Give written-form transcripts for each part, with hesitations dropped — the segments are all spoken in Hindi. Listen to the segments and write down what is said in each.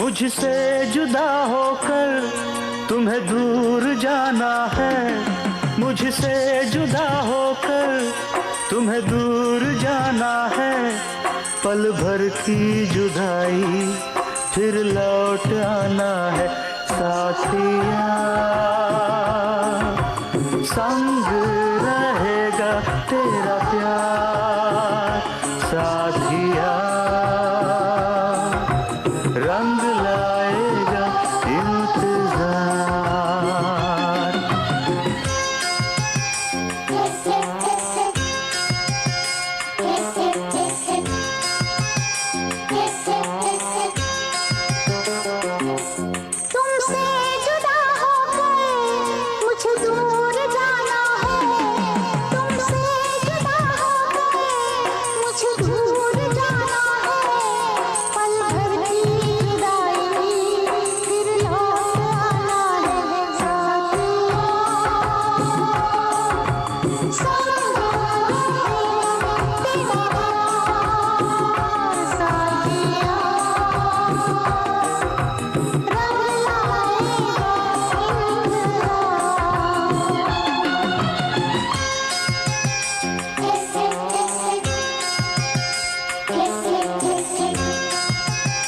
मुझसे जुदा होकर तुम्हें दूर जाना है, मुझसे जुदा होकर तुम्हें दूर जाना है। पल भर की जुदाई फिर लौट आना है। साथिया संग रहेगा तेरा प्यार, साथिया रंग लाएगा इंतजार। तुमसे जुदा होकर मुझे दूर जाना है, तुमसे जुदा होकर मुझे दूर जाना है। पल भर की जुदाई फिर लौट आना है। साथिया संग रहेगा तेरा प्यार,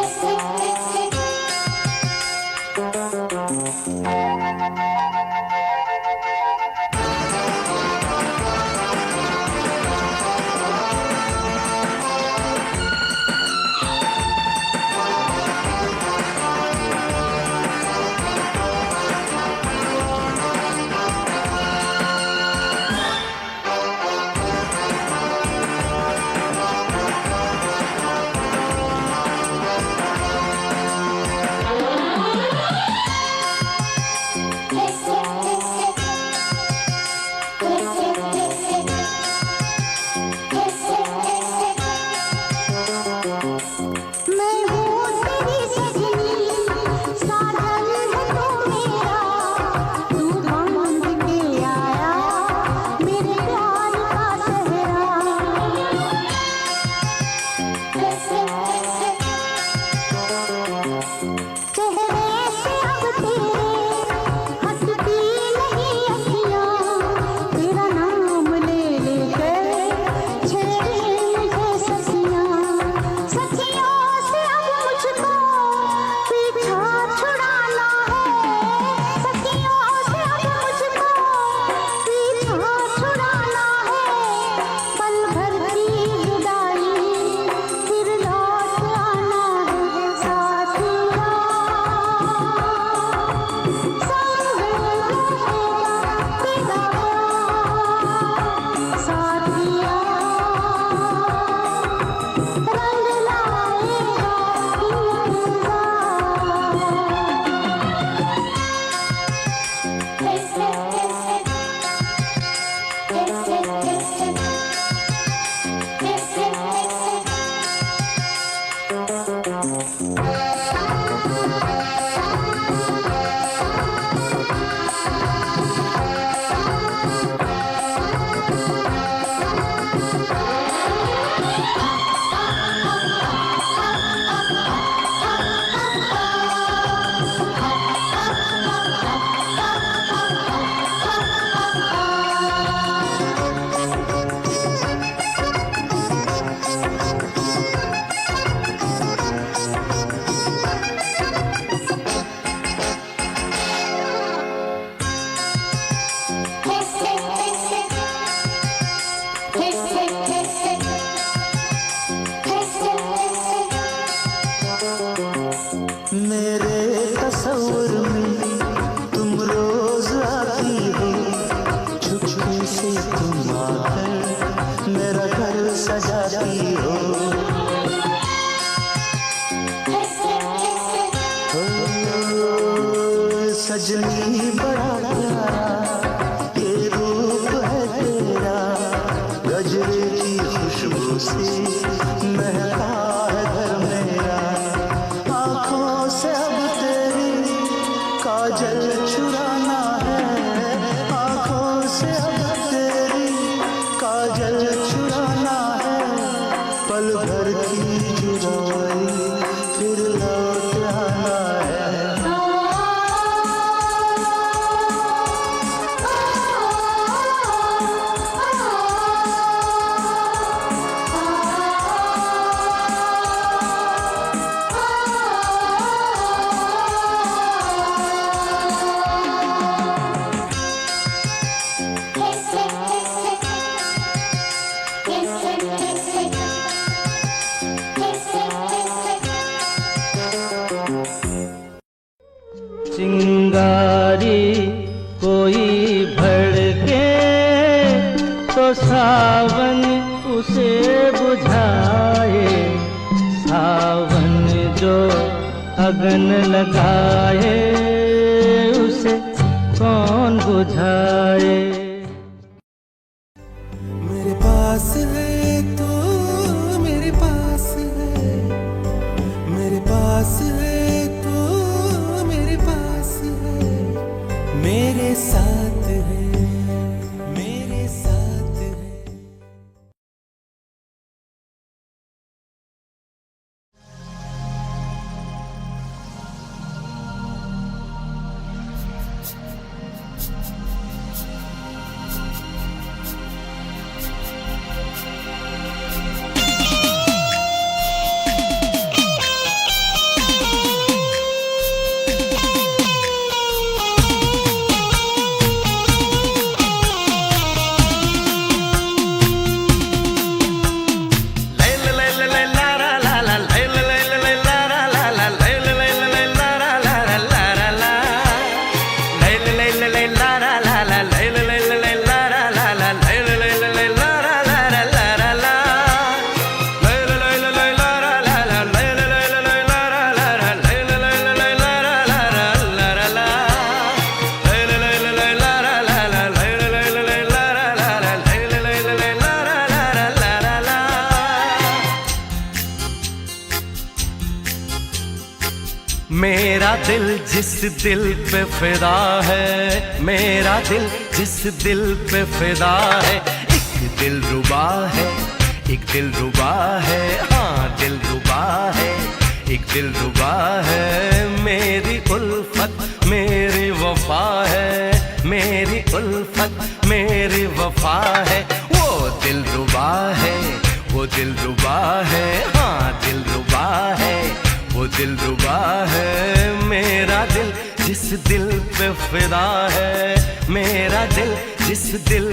साथिया मैं हूँ तेरी सजनी, साजन है तू मेरा। तू बांध के आया मेरे प्यार का सेहरा। चेहरे से अब तेरे हंसती नहीं अखियाँ, तेरा नाम ले लेकर छेड़े मुझे सखियाँ। सखियों से अब मुझको पीछा छुड़ाना है, सखियों से अब मुझको पीछा छुड़ाना है। पल भर की जुदाई फिर लौट आना है। साथिया संग रहेगा तेरा प्यार, साथिया रंग लाएगा मेरे तस्वीर में तुम रोज आती हो, चुपके से तुम आकर मेरा घर सजाती हो। सजनी बड़ा प्यारा ये रूप है तेरा, गजरे की खुशबू से महका है घर मेरा। आँखों से अब तेरी काजल चुराना है, आँखों से अब तेरी काजल चुराना है। पल भर की जुदाई फिर लौट जो अगन लगाए उसे कौन बुझाए। मेरे पास है तो मेरे पास है, मेरे पास है तो मेरे पास है, मेरे साथ है, मेरे साथ है। मेरा दिल जिस दिल पे फिदा है, मेरा दिल जिस दिल पे फिदा है, एक दिल रुबा है, एक दिल रुबा है, हाँ दिल रुबा है, एक दिल रुबा है। मेरी उल्फत मेरी वफा है, मेरी उल्फत मेरी वफा है। वो दिल रुबा है, वो दिल रुबा है, हाँ दिल रुबा है, वो दिल रुबा है। मेरा दिल जिस दिल पे फिदा है, मेरा दिल जिस दिल